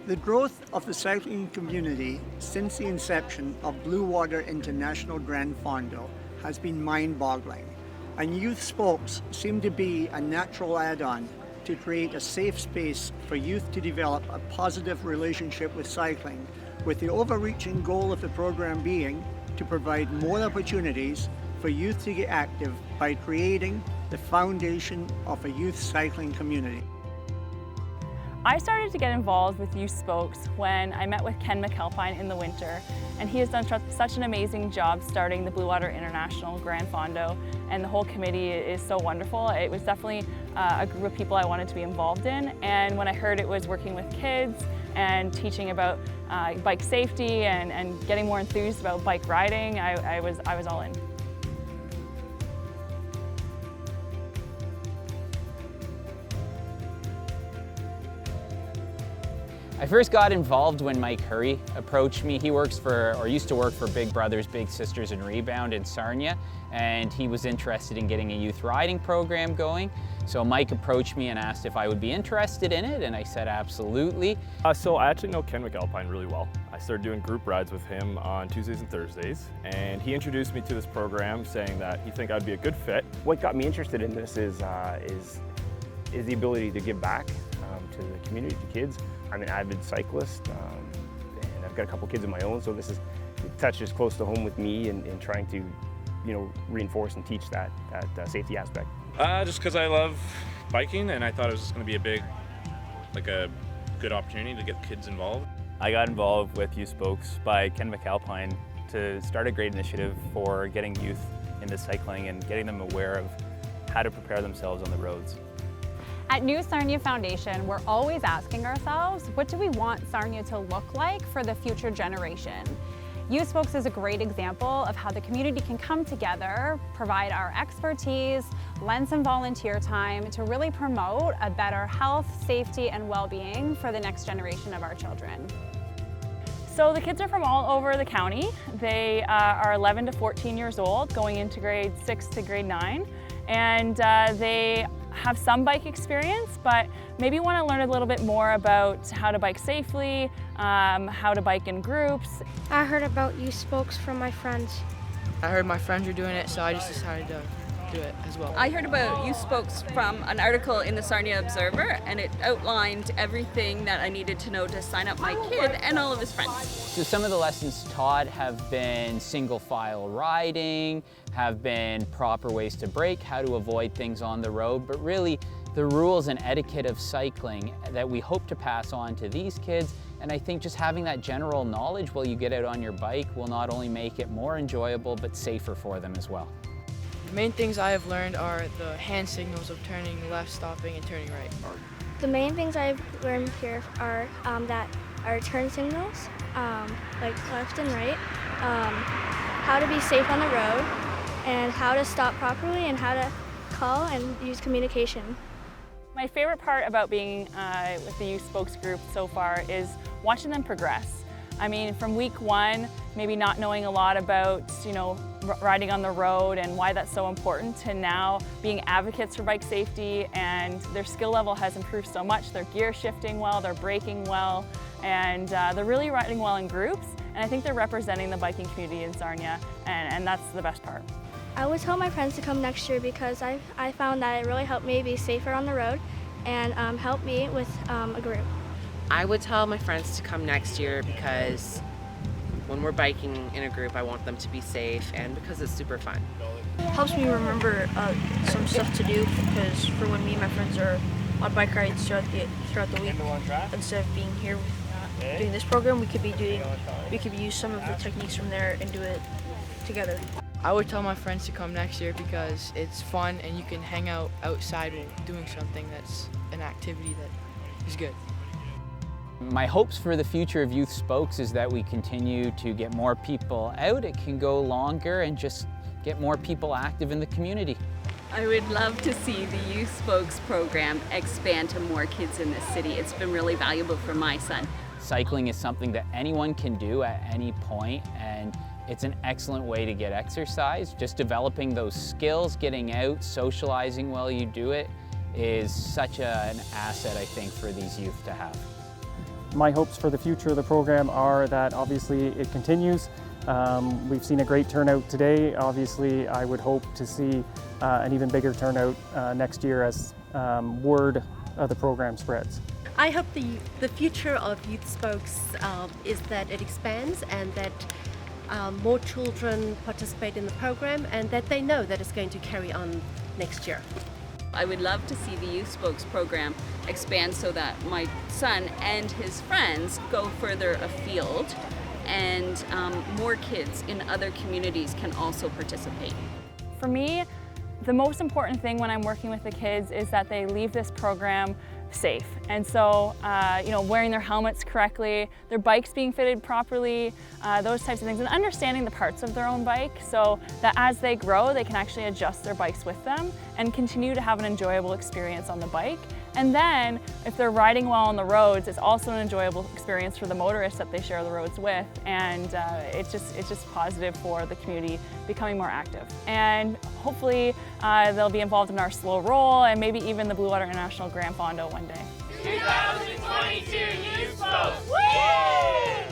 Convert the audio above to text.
The growth of the cycling community since the inception of Blue Water International Gran Fondo has been mind-boggling, and youth spokes seem to be a natural add-on to create a safe space for youth to develop a positive relationship with cycling, with the overreaching goal of the program being to provide more opportunities for youth to get active by creating the foundation of a youth cycling community. I started to get involved with Youth Spokes when I met with Ken McAlpine in the winter, and he has done such an amazing job starting the Blue Water International Gran Fondo, and the whole committee is so wonderful. It was definitely a group of people I wanted to be involved in, and when I heard it was working with kids and teaching about bike safety and getting more enthused about bike riding, I was all in. I first got involved when Mike Hurry approached me. He works for, or used to work for Big Brothers Big Sisters in Rebound in Sarnia, and he was interested in getting a youth riding program going. So Mike approached me and asked if I would be interested in it, and I said absolutely. So I actually know Ken McAlpine really well. I started doing group rides with him on Tuesdays and Thursdays, and he introduced me to this program saying that he think I'd be a good fit. What got me interested in this is the ability to give back to the community, to kids. I'm an avid cyclist, and I've got a couple kids of my own, so it touches close to home with me in trying to, reinforce and teach that safety aspect. Just because I love biking, and I thought it was just going to be a good opportunity to get kids involved. I got involved with Youth Spokes by Ken McAlpine to start a great initiative for getting youth into cycling and getting them aware of how to prepare themselves on the roads. At New Sarnia Foundation, we're always asking ourselves, what do we want Sarnia to look like for the future generation? Youth Spokes is a great example of how the community can come together, provide our expertise, lend some volunteer time to really promote a better health, safety, and well-being for the next generation of our children. So the kids are from all over the county. They are 11 to 14 years old, going into grade 6 to grade 9, and they have some bike experience, but maybe want to learn a little bit more about how to bike safely, how to bike in groups. I heard about Youth Spokes from my friends. I heard my friends were doing it, so I just decided to do it as well. I heard about Youth Spokes from an article in the Sarnia Observer, and it outlined everything that I needed to know to sign up my kid and all of his friends. So some of the lessons taught have been single file riding, have been proper ways to brake, how to avoid things on the road, but really the rules and etiquette of cycling that we hope to pass on to these kids. And I think just having that general knowledge while you get out on your bike will not only make it more enjoyable, but safer for them as well. The main things I have learned are the hand signals of turning left, stopping, and turning right. The main things I've learned here are that are turn signals, like left and right, how to be safe on the road, and how to stop properly, and how to call and use communication. My favorite part about being with the Youth Spokes group so far is watching them progress. I mean, from week one, maybe not knowing a lot about, riding on the road and why that's so important, to now being advocates for bike safety, and their skill level has improved so much. They're gear shifting well, they're braking well, and they're really riding well in groups, and I think they're representing the biking community in Sarnia, and that's the best part. I would tell my friends to come next year because I found that it really helped me be safer on the road and helped me with a group. I would tell my friends to come next year because when we're biking in a group, I want them to be safe and because it's super fun. It helps me remember some stuff to do, because for when me and my friends are on bike rides throughout the week, instead of being here doing this program, we could use some of the techniques from there and do it together. I would tell my friends to come next year because it's fun and you can hang out outside while doing something that's an activity that is good. My hopes for the future of Youth Spokes is that we continue to get more people out. It can go longer and just get more people active in the community. I would love to see the Youth Spokes program expand to more kids in this city. It's been really valuable for my son. Cycling is something that anyone can do at any point, and it's an excellent way to get exercise. Just developing those skills, getting out, socializing while you do it is such an asset, I think, for these youth to have. My hopes for the future of the program are that obviously it continues. We've seen a great turnout today. Obviously, I would hope to see an even bigger turnout next year as word of the program spreads. I hope the future of Youth Spokes is that it expands and that more children participate in the program and that they know that it's going to carry on next year. I would love to see the Youth Spokes program expand so that my son and his friends go further afield and more kids in other communities can also participate. For me, the most important thing when I'm working with the kids is that they leave this program safe. And so, wearing their helmets correctly, their bikes being fitted properly, those types of things, and understanding the parts of their own bike so that as they grow, they can actually adjust their bikes with them and continue to have an enjoyable experience on the bike. And then, if they're riding well on the roads, it's also an enjoyable experience for the motorists that they share the roads with, and it's just positive for the community becoming more active. And hopefully, they'll be involved in our slow roll and maybe even the Blue Water International Grand Fondo one day. 2022 Youth Spokes! Woo!